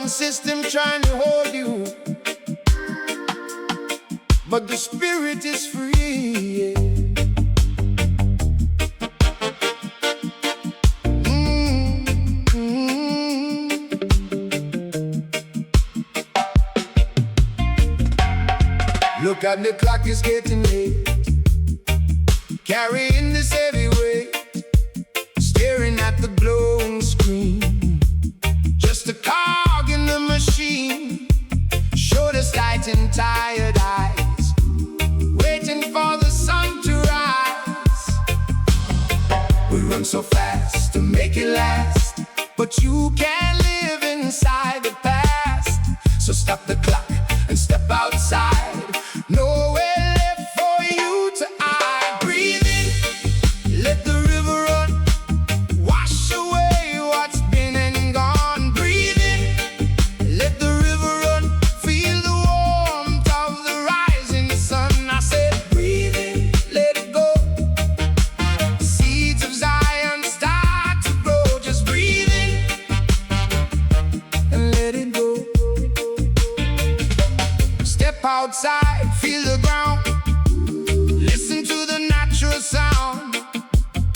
sound system trying to hold you, but the spirit is free. Yeah. Look at the clock, it's getting late. Carrying this heavy weight, staring at the glowing screen. Just a cog in the machine, shoulder sight and tired eyes, waiting for the sun to rise. We run so fast to make it last, but you can't live inside the past. So stop the clock and step outside. Nowhere left for you to hide. Breathe in, let the river run, wash away what's been and gone. Breathe in, let the river run, feel the warmth of the rising sun. I said breathe in, let it go. Seeds of Zion start to grow. Just breathe in and let it go. Step outside, feel the ground, listen to the natural sound.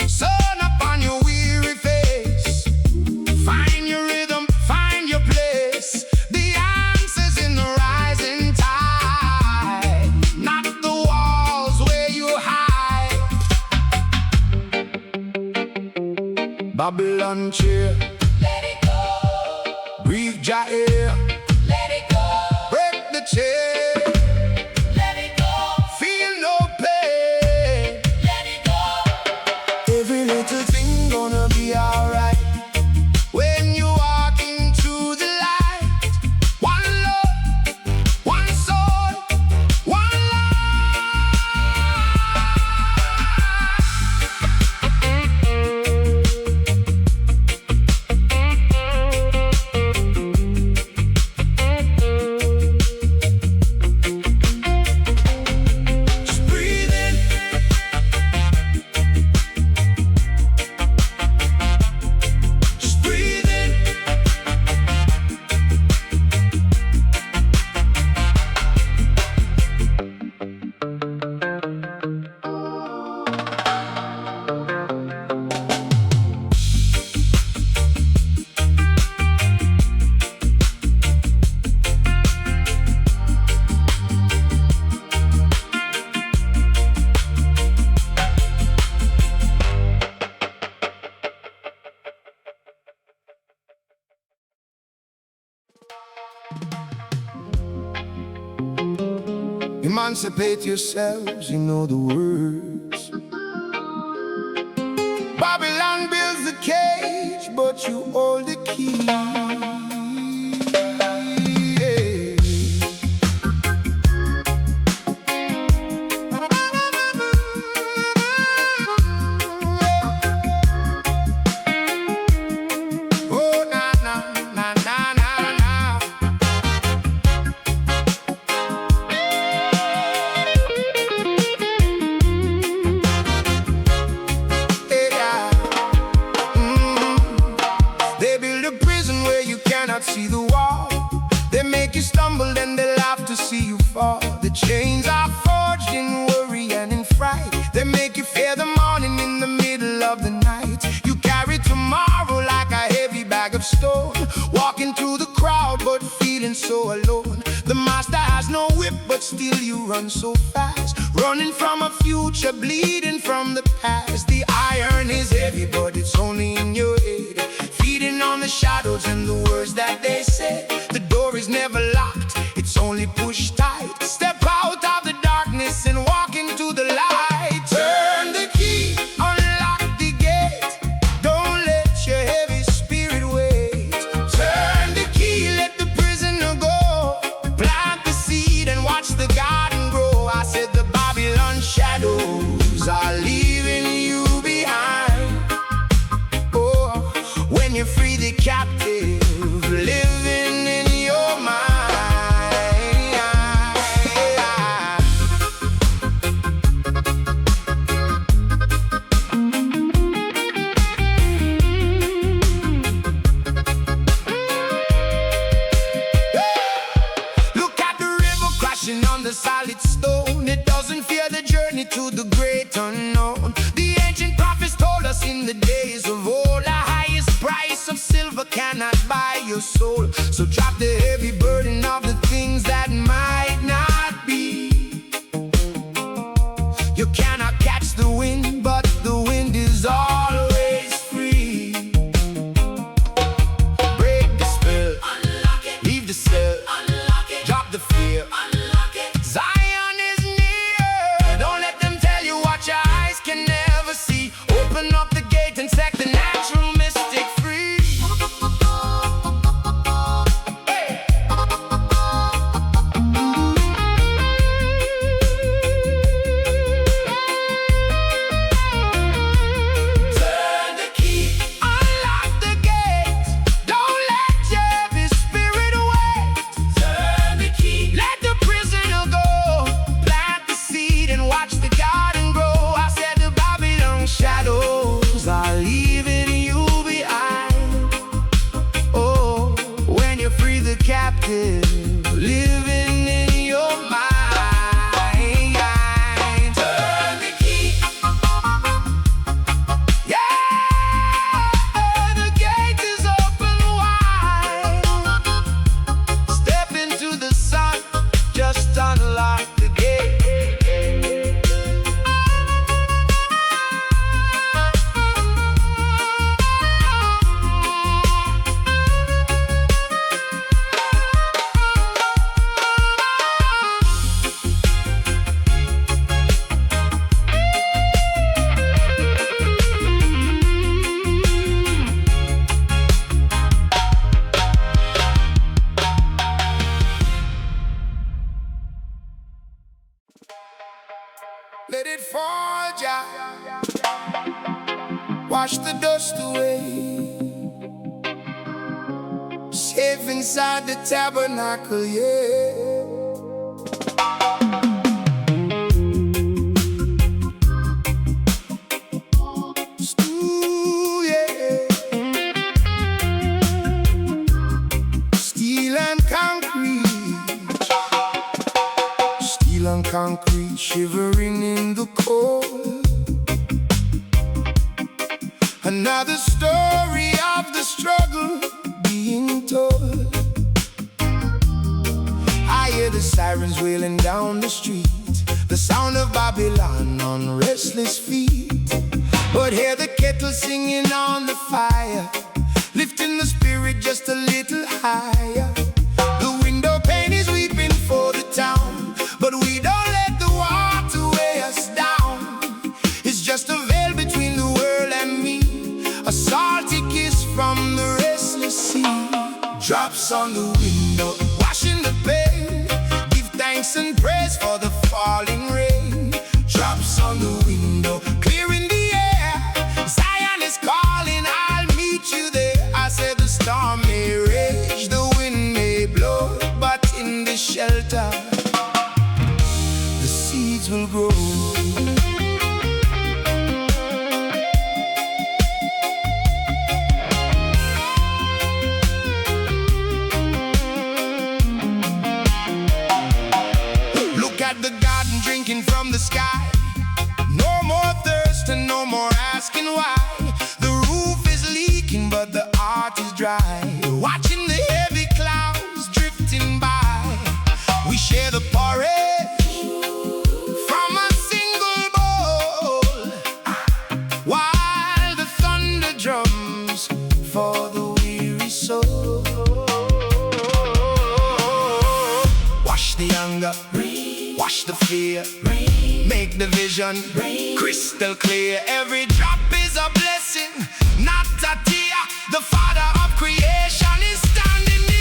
Sun up on your weary face, find your rhythm, find your place. The answer's in the rising tide, not the walls where you hide. Babylon cheer, let it go. Breathe Jah air, let it go. Break the chair, alright. When you walk into the light, one love, one soul, one just breathe in, emancipate yourselves, you know the words. Babylon builds the cage, but you hold the key. See the wall, they make you stumble, then they laugh to see you fall. The chains are forged in worry and in fright. They make you fear the morning in the middle of the night. You carry tomorrow like a heavy bag of stone, walking through the crowd but feeling so alone. The master has no whip, but still you run so fast, running from a future, bleeding from the past. The iron is heavy, but it's only in your head, feeding on the shadows and the words that they say. The door is never locked, it's only pushed tight. Step out of the darkness and walk into the light. Turn the key, unlock the gate, don't let your heavy spirit wait. Turn the key, let the prisoner go, plant the seed and watch the garden grow. I said the Babylon shadows are leaving you behind. Oh, when you free the captive living in your mind. journey to the great unknown. The ancient prophets told us in the days of old, the highest price of silver cannot buy your soul. So drop the heavy burden of the things that might not be. You cannot catch the wind, but the wind is always free. Break the spell, unlock it. Leave the cell, unlock it. Drop the fear, unlock it. Zion is near. Don't let them tell you what your eyes can never see. Open up the gate and set the natural mystic free. Hey. Turn the key, unlock the gate. Don't let your heavy spirit wait. Turn the key, let the prisoner go. Plant the seed and watch the garden grow. I said the Babylon shadows are leaving you behind. Oh, when you free the captive living in your mind. Turn the key. Yeah, the gate is open wide. Step into the sun, just unlock the gate. Let it fall, Jah. Wash the dust away. Safe inside the tabernacle, yeah. Ooh, yeah. Steel and concrete. Steel and concrete shivering in the cold. Another story of the struggle being told. I hear the sirens wailing down the street, the sound of Babylon on restless feet. But hear the kettle singing on the fire, lifting the spirit just a little higher. The window pane is weeping for the town, but we don't let the water weigh us down. It's just a veil between the world and me, a salty kiss from the restless sea. Drops on the window, washing the pain. Give thanks and praise for the falling rain. Drops on the window, clearing the air. Zion is calling, I'll meet you there. I said the storm may rage, the wind may blow, but in the shelter the seeds will grow. Look at the garden drinking from the sky. No more thirst and no more asking why. The roof is leaking but the heart is dry. Watching the heavy clouds drifting by. We share the porridge from a single bowl, while the thunder drums for the weary soul. Wash the anger, wash the fear, make the vision crystal clear. Every drop is a blessing, not a tear. The Father of creation is standing near.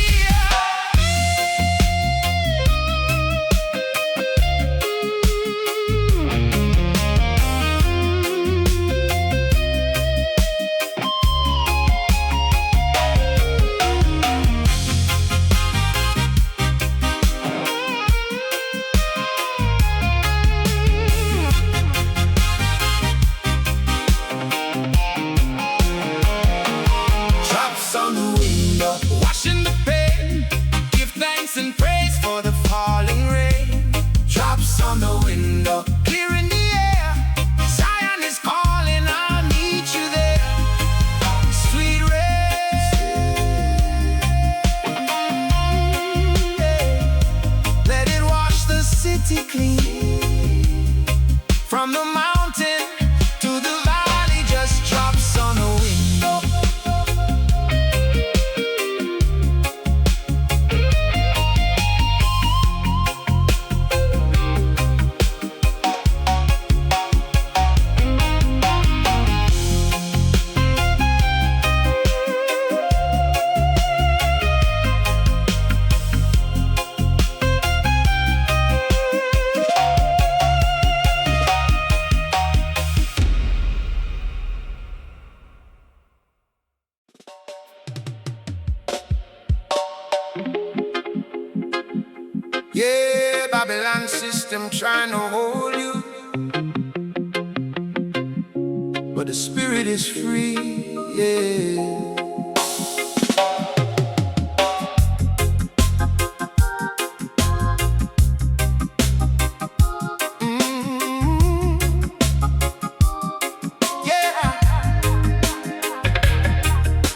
And praise for the falling rain. Drops on the window, clearing the system trying to hold you, but the spirit is free, yeah.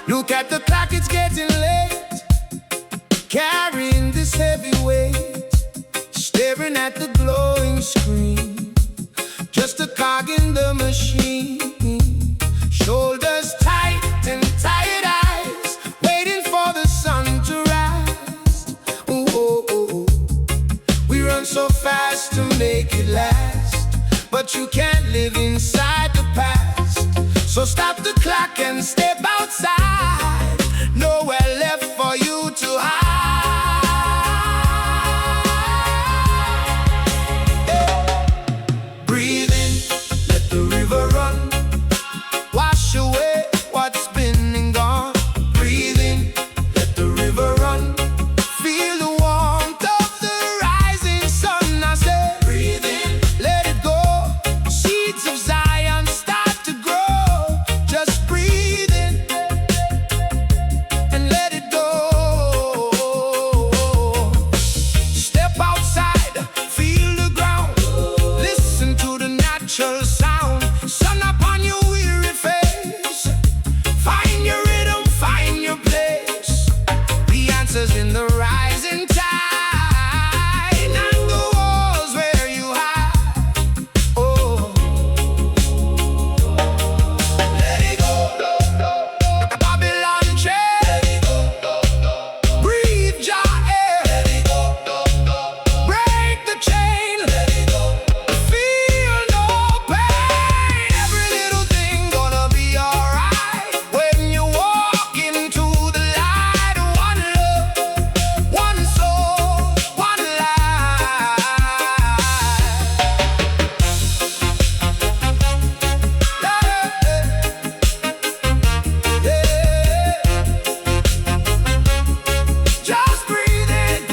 Look at the clock, it's getting late, carrying this heavy weight, staring at the glowing screen, just a cog in the machine. Shoulders tight and tired eyes, waiting for the sun to rise. Ooh, oh, oh, oh. We run so fast to make it last, but you can't live inside the past. So stop the clock and step outside. Nowhere left for you to hide. Yeah. Breathe in, let the river run, wash away what's been and gone. Breathe in, let the river run, feel the warmth of the rising sun. I said, breathe in, let it go. Seeds of Zion start to grow. Just breathe in and let it go. Step outside, feel the ground, listen to the natural sound. Sun upon your weary face, find your rhythm, find your place. The answer's in the rising tide, not the walls where you hide. Oh, let it go. Babylon chain, breathe your air, break the chain, feel no pain. Every little thing gonna be alright when you walk into the light. One love, one soul, one life. Just breathe in.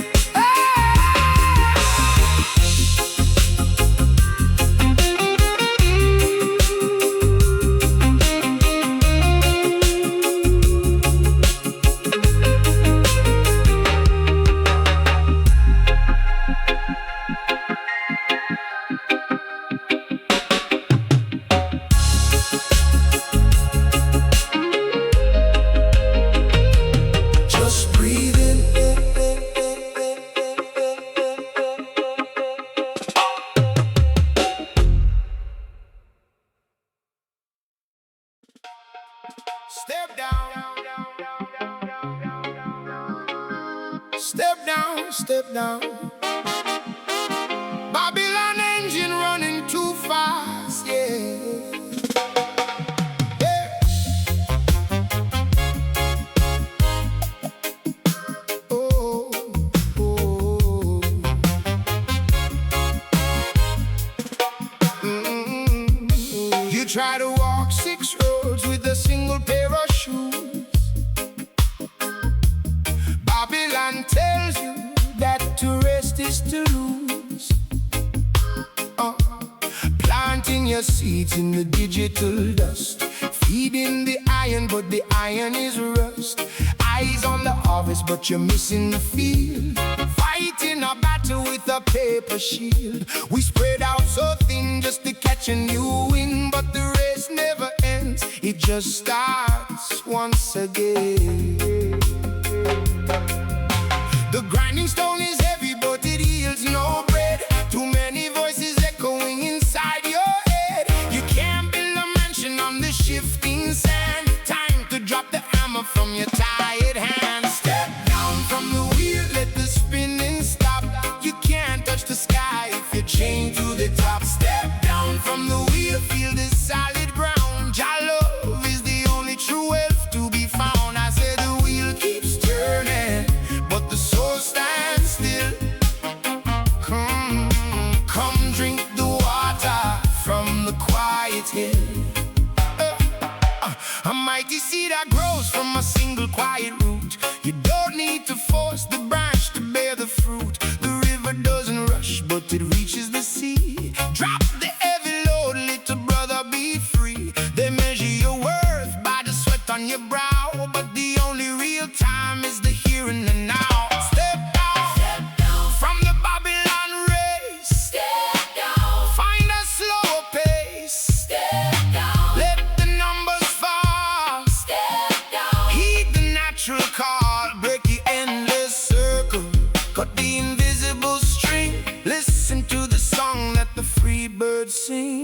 Just breathe in. Step down, step down, step down. Babylon engine running too fast, yeah. Yeah. Oh, oh. You try to walk 6 roads with a single pair of shoes. Babylon tells you that to rest is to lose. Planting your seeds in the digital dust, feeding the iron, but the iron is rust. Eyes on the harvest, but you're missing the field. Fighting a battle with a paper shield. We spread out so thin just to catch a new wind, but the race never ends, it just starts once again. The grinding stone is heavy, but it yields no bread. Too many voices echoing inside your head. You can't build a mansion on the shifting sand. Time to drop the hammer from your tired hand. Step down from the wheel, let the spinning stop. You can't touch the sky if you're chained to the top. Step down from the wheel, feel the solid ground. Jah love is the only true wealth to be found. I said the wheel keeps turning, but the soul stands still. Come drink the water from the quiet hill. A mighty seed that grows from a single quiet root. You don't need to force the branch to bear the fruit. The river doesn't rush, but it reaches the birds sing.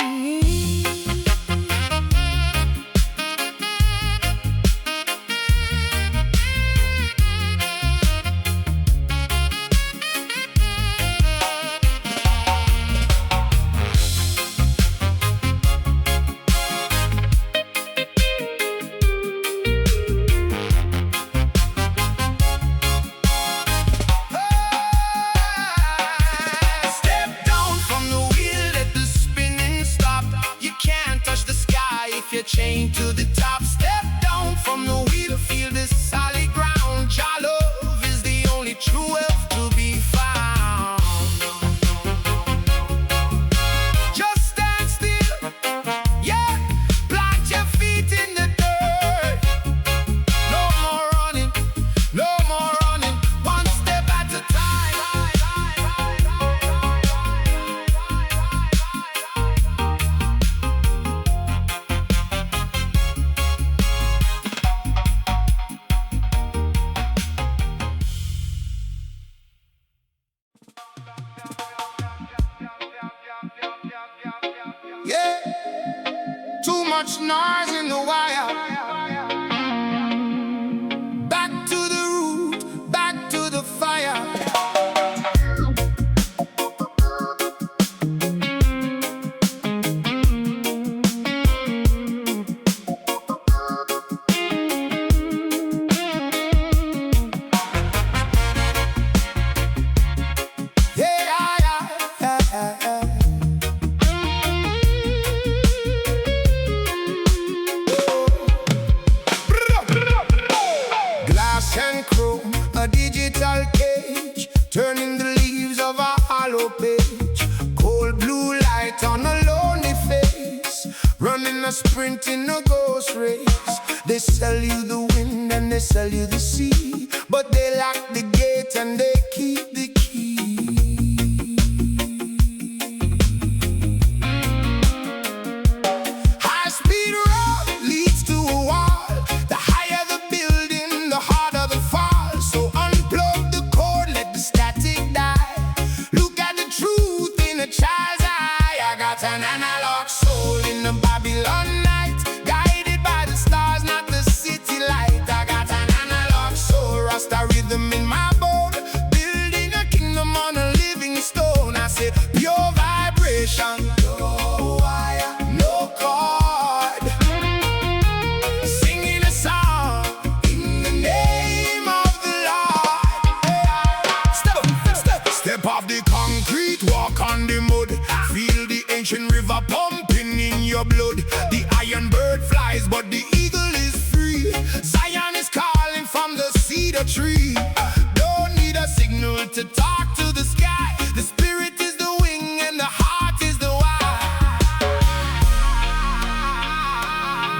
Chained to the top, step down from the wheel, feel this solid ground. Your love is the only true wealth to be found. Just stand still, yeah, plant your feet in the dirt. No more running, no more running, one step at a time. Yeah, too much noise in the wire. Back to the root, back to the fire. And chrome, a digital cage, turning the leaves of a hollow page. Cold blue light on a lonely face, running a sprint in a ghost race. They sell you the wind and they sell you the sea, but they lock the gate and they keep the key. High-speed road leads to a wall. The higher the building, the harder the fall. So unplug the cord, let the static die. Look at the truth in a child's eye. I got an analog soul in the Babylon night, guided by the stars, not the city light. I got an analog soul, Rasta rhythm in my bone, building a kingdom on a living stone. I said pure vibration, no wire, no cord, singing a song in the name of the Lord. Step off the concrete, walk on the mud, feel the ancient river pumping in your blood. The iron bird flies, but the eagle is free. Zion is calling from the cedar tree. Don't need a signal to talk to the sky. The spirit is the wing and the heart is the why.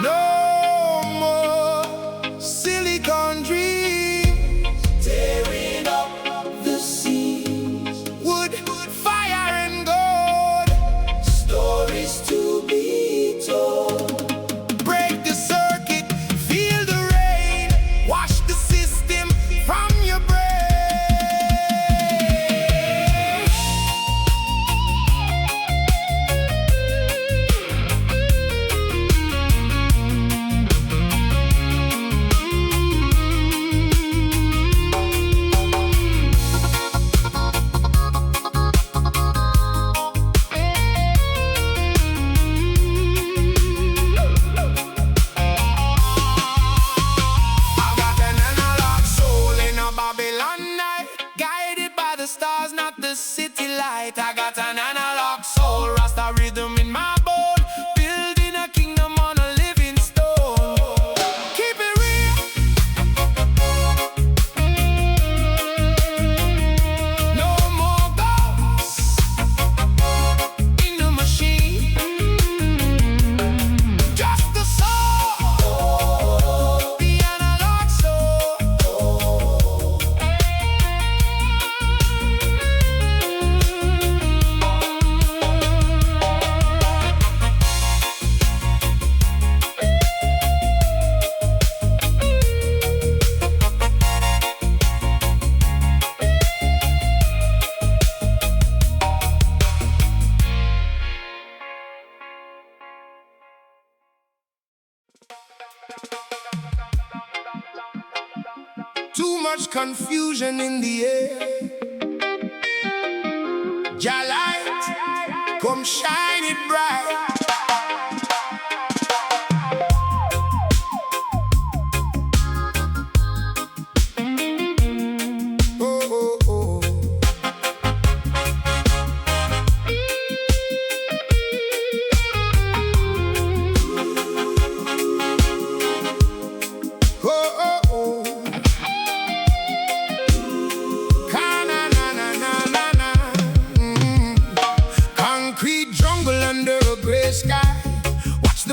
No more silicon dreams, tearing up the seas. Wood, fire and gold, stories to be told. Break the circuit, feel the rain, wash the system from your brain. Too much confusion in the air. Jah light, come shine it bright.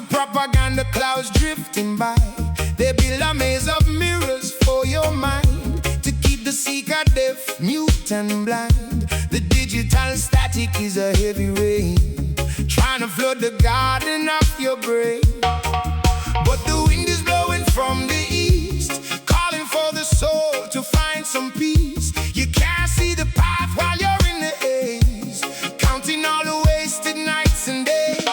Propaganda clouds drifting by. They build a maze of mirrors for your mind to keep the seeker deaf, mute and blind. The digital static is a heavy rain trying to flood the garden of your brain. But the wind is blowing from the east, calling for the soul to find some peace. You can't see the path while you're in the haze, counting all the wasted nights and days.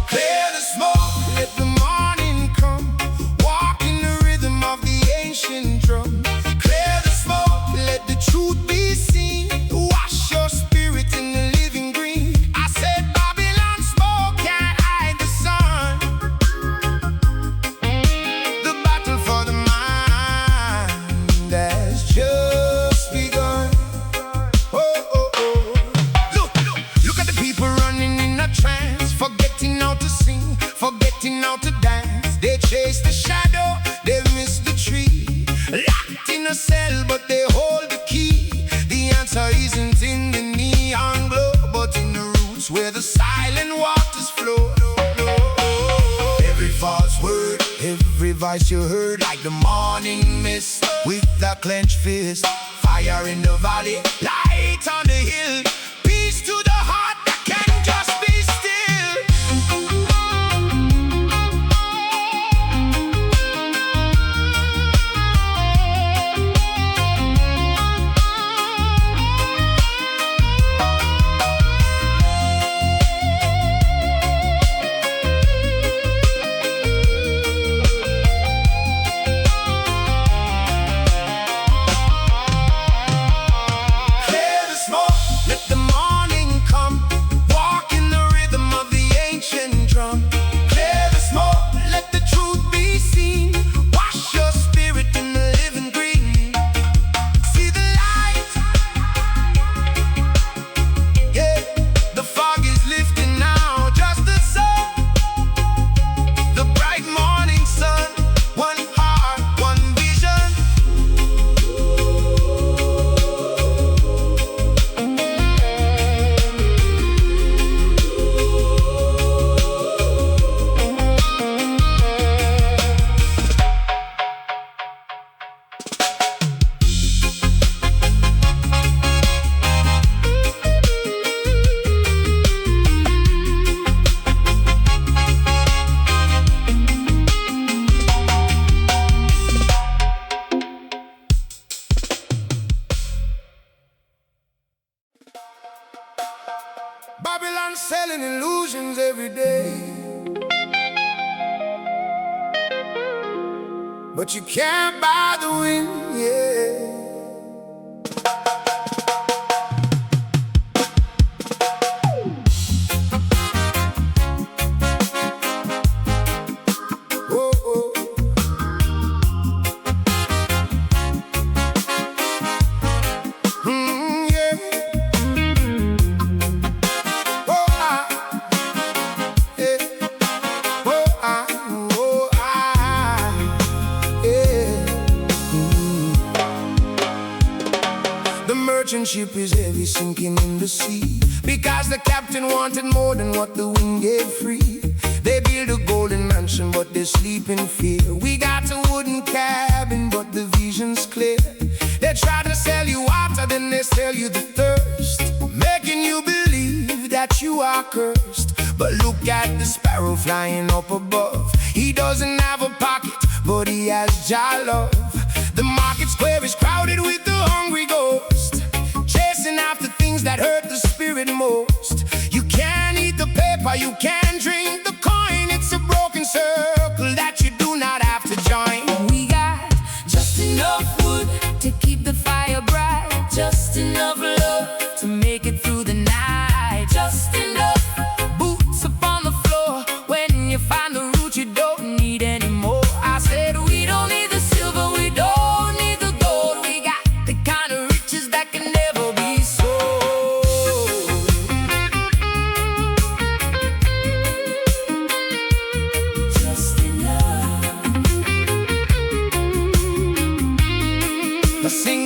Clear the smoke, let the morning come. Walk in the rhythm of the ancient drum. Clear the smoke, let the truth be seen. Wash your spirit in the living green. I said Babylon smoke can't hide the sun. The battle for the mind has just begun. Look at the people running in a trance, forgetting how to sing, forgetting how to dance. They chase the shadow, they miss the tree. Locked in a cell, but they hold the key. The answer isn't in the neon glow, but in the roots where the silent waters flow. Every false word, every voice you heard, like the morning mist with a clenched fist. Fire in the valley, light on the hill. Peace to the heart that can just be still. Clear the smoke, let the morning come. Walk in the rhythm of the ancient drum. Clear the smoke, let the truth be seen. Wash your spirit in the living green. See the light, yeah. The fog is lifting now, just the sun. The bright morning sun. One heart, one vision. Babylon selling illusions every day, but you can't buy the wind, yeah. Oh, oh. Yeah. Oh, yeah. Oh, yeah. The merchant ship is heavy, sinking in the sea, because the captain wanted more than what the wind gave free. They build a golden mansion, but they sleep in fear. We got a wooden cabin, but the vision's clear. They try to sell you water, then they sell you the thirst, making you believe that you are cursed. But look at the sparrow flying up above. He doesn't have a pocket, but he has Jah love. The market square is crowded with the hungry ghost, chasing after things that hurt the spirit most. You can't eat the paper, you can't drink the coin. It's a broken circle that you do not have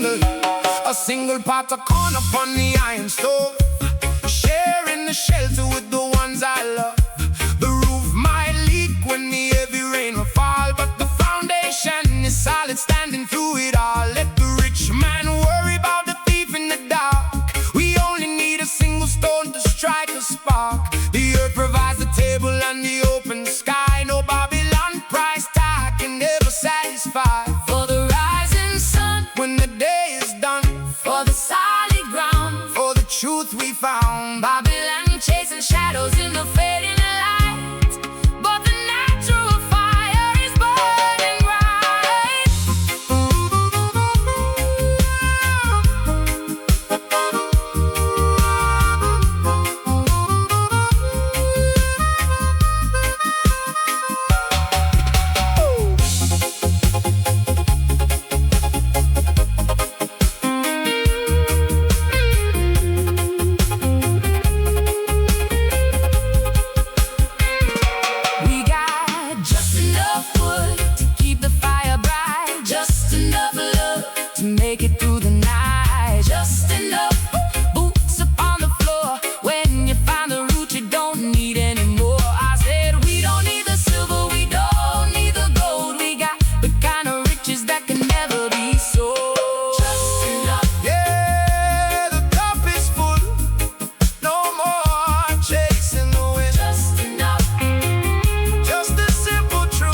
A single pot of corn upon the iron stove, sharing the shelter with the ones I love. The roof might leak when the heavy rain will fall, but the foundation is solid, standing through it all. Let the rich man worry about the thief in the dark. We only need a single stone to strike a spark. The earth provides the table and the open sky. No Babylon price tag can never satisfy. For the rising sun, when the day is done, for the solid ground, for the truth we found. Babylon chasing shadows in the fading light, but the natural fire is burning bright. We got just enough wood to keep the fire bright, just enough love to make it through the night, just enough boots upon the floor. When you find the root you don't need anymore. I said we don't need the silver, we don't need the gold. We got the kind of riches that can never be sold. Just enough. Yeah, the cup is full, no more chasing the wind. Just enough. Just the simple truth.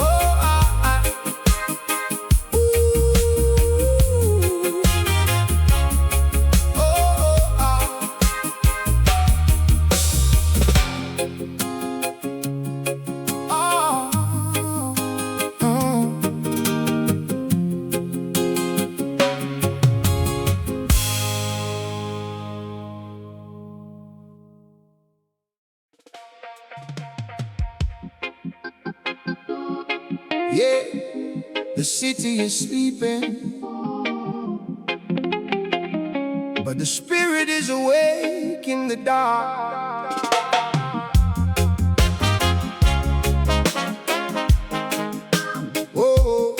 Oh, ooh. Oh, yeah, the city is sleeping, but the spirit is awake in the dark. Oh,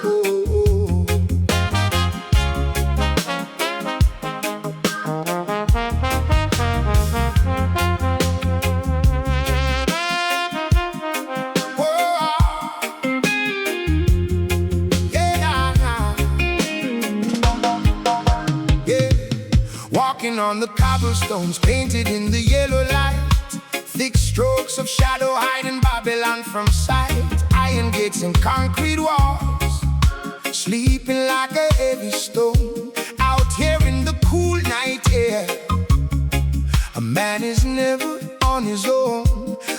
oh, oh, walking on the cobblestones painted in the yellow light, thick strokes of shadow hiding Babylon from sight. Iron gates and concrete walls, sleeping like a heavy stone. Out here in the cool night air, a man is never on his own.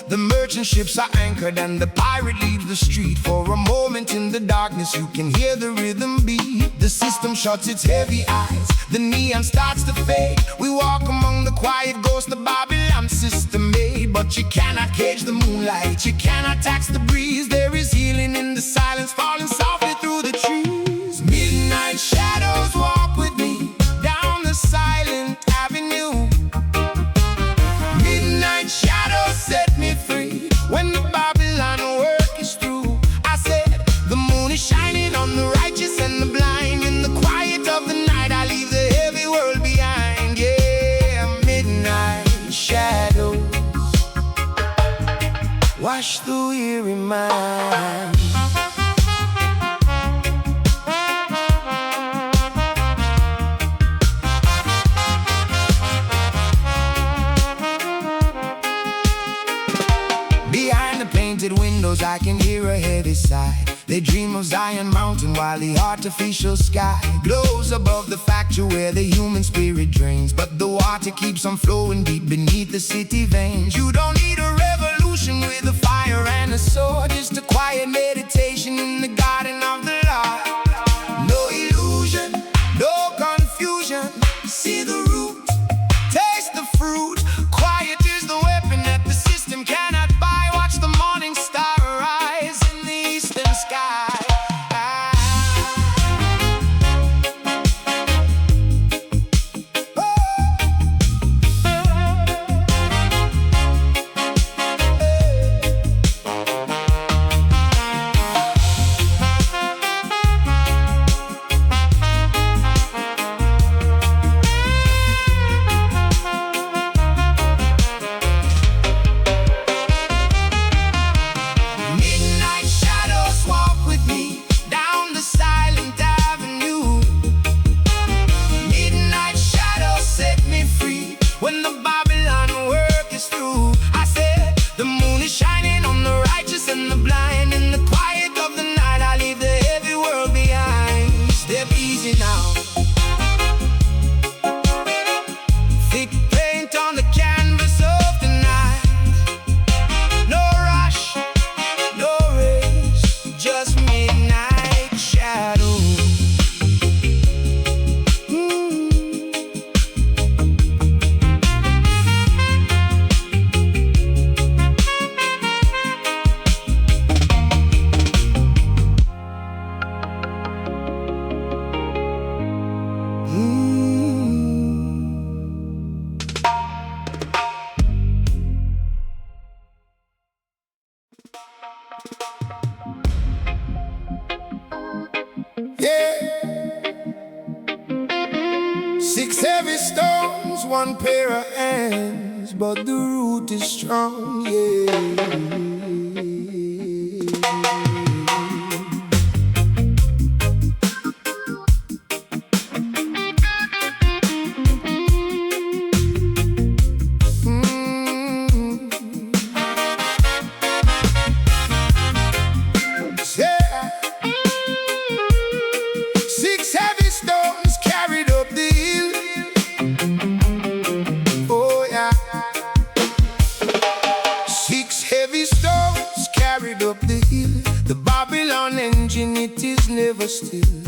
The merchant ships are anchored and the pirate leaves the street. For a moment in the darkness you can hear the rhythm beat. The system shuts its heavy eyes, the neon starts to fade. We walk among the quiet ghosts the Babylon system made. But you cannot cage the moonlight, you cannot tax the breeze. There is healing in the silence, falling softly through the trees. Midnight shadows walk with me down the silent avenue. Midnight shadows set me free when the Babylon work is through. I said the moon is shining on the righteous and the blind. In the quiet of the night I leave the heavy world behind. Yeah, midnight shadows wash the weary mind. Behind the painted windows I can hear a heavy sigh. They dream of Zion Mountain while the artificial sky glows above the factory where the human spirit drains. But the water keeps on flowing deep beneath the city veins. You don't need a revolution with a fire and a sword, just a quiet meditation in the garden of the Lord. No illusion, no confusion. See the root, taste the fruit. Quiet is the weapon that the system cannot buy. Watch the morning star rise in the eastern sky. 6 heavy stones, 1 pair of hands, but the root is strong, yeah. Up the hill, the Babylon engine, it is never still.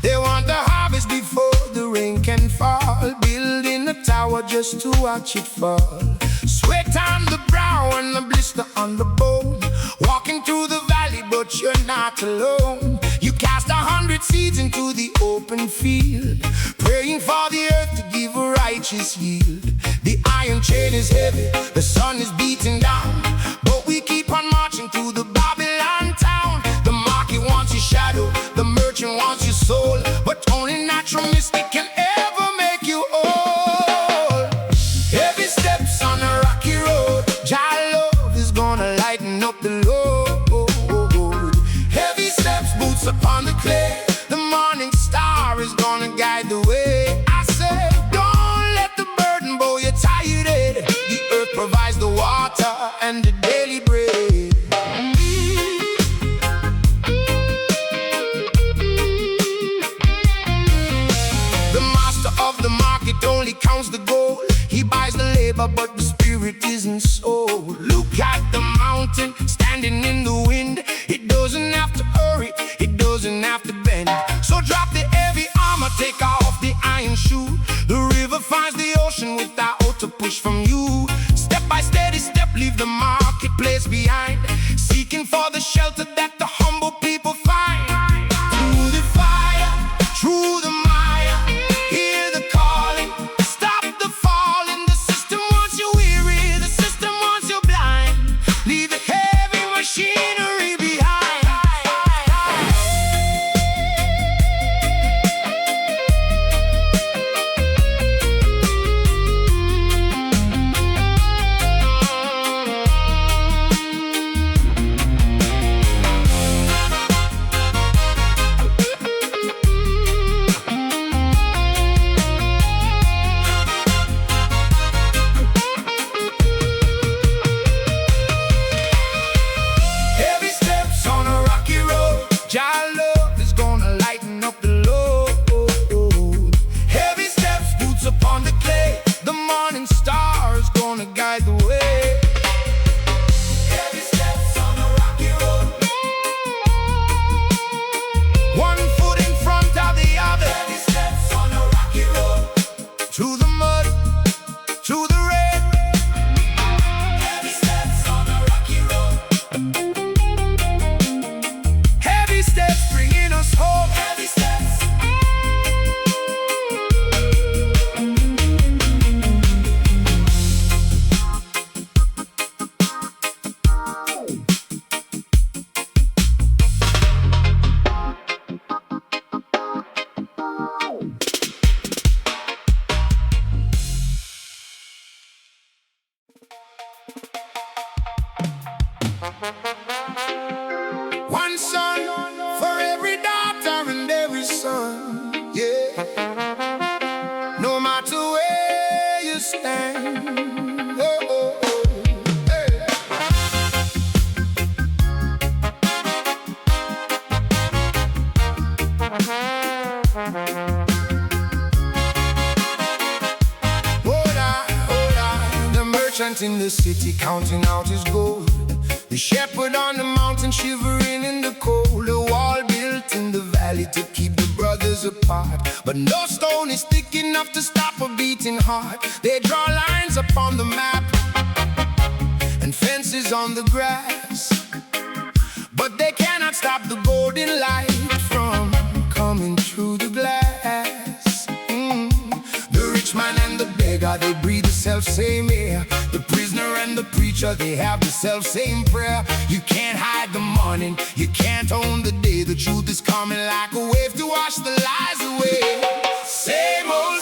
They want the harvest before the rain can fall, building a tower just to watch it fall. Sweat on the brow and the blister on the bone, walking through the valley but you're not alone. You cast 100 seeds into the open field, praying for the earth to give a righteous yield. The iron chain is heavy, the sun is beating down, but we keep on marching through the Babylon town. The market wants your shadow, the merchant wants your soul, but only natural mystic can ever make you whole. Heavy steps on a rocky road, Jah love is gonna lighten up the load. Heavy steps, boots upon the clay, the morning star is gonna guide the way. I say, don't let the burden bow your tired head. The earth provides the water and the daily bread. The master of the market only counts the gold. He buys the labor, but the spirit isn't sold. Look at the mountain standing in the wind. It doesn't have to hurry, it doesn't have to bend. So drop the heavy armor, take off the iron shoe. The river finds the ocean without a push from you. Step by steady step, leave the marketplace behind, seeking for the shelter that the humble people find. Through the fire, through the mire, hear the calling, stop the falling. The system wants you weary, the system wants you blind. Leave the heavy machinery behind. Heavy steps on a rocky road, Jah love is gonna lighten up the load. Heavy steps, boots upon the clay, the morning star is gonna guide the way. Heavy steps on a rocky road, 1 foot in front of the other. Heavy steps on a rocky road, through the mud, through the rain. Heavy steps on a rocky road, heavy steps bringing us home. Heavy steps. One son for every daughter and every son, yeah. No matter where you stand, oh, oh, oh, hey. The merchant in the city counting out his gold, the shepherd on the mountain shivering in the cold. A wall built in the valley to keep the brothers apart, but no stone is thick enough to stop a beating heart. They draw lines upon the map and fences on the grass, but they cannot stop the golden light from coming through the glass. The rich man and the beggar, they breathe the self-same air. The prisoner and the preacher, they have the self-same prayer. You can't hide the morning, you can't own the day. The truth is coming like a wave to wash the lies away. Same old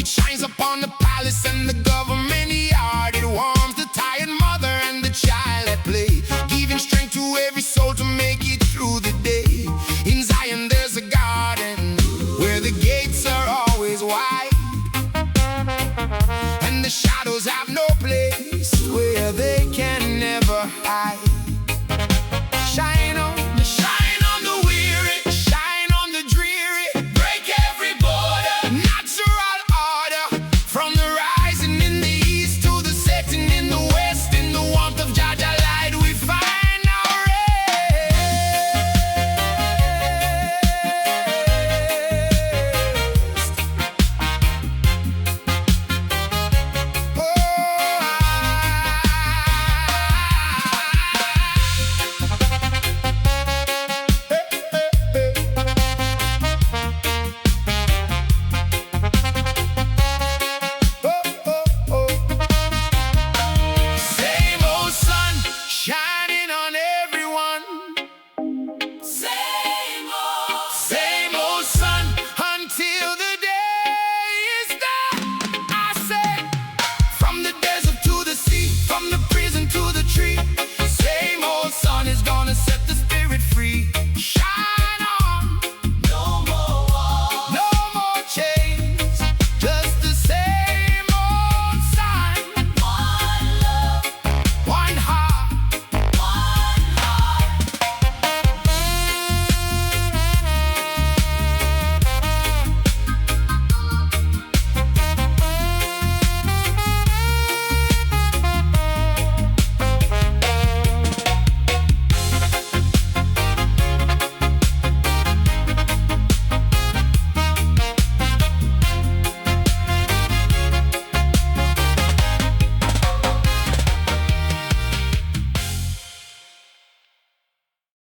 It shines upon the palace and the government yard. It warms the tired mother and the child at play, giving strength to every soul to make it through the day. In Zion there's a garden where the gates are always wide, and the shadows have no place where they can never hide.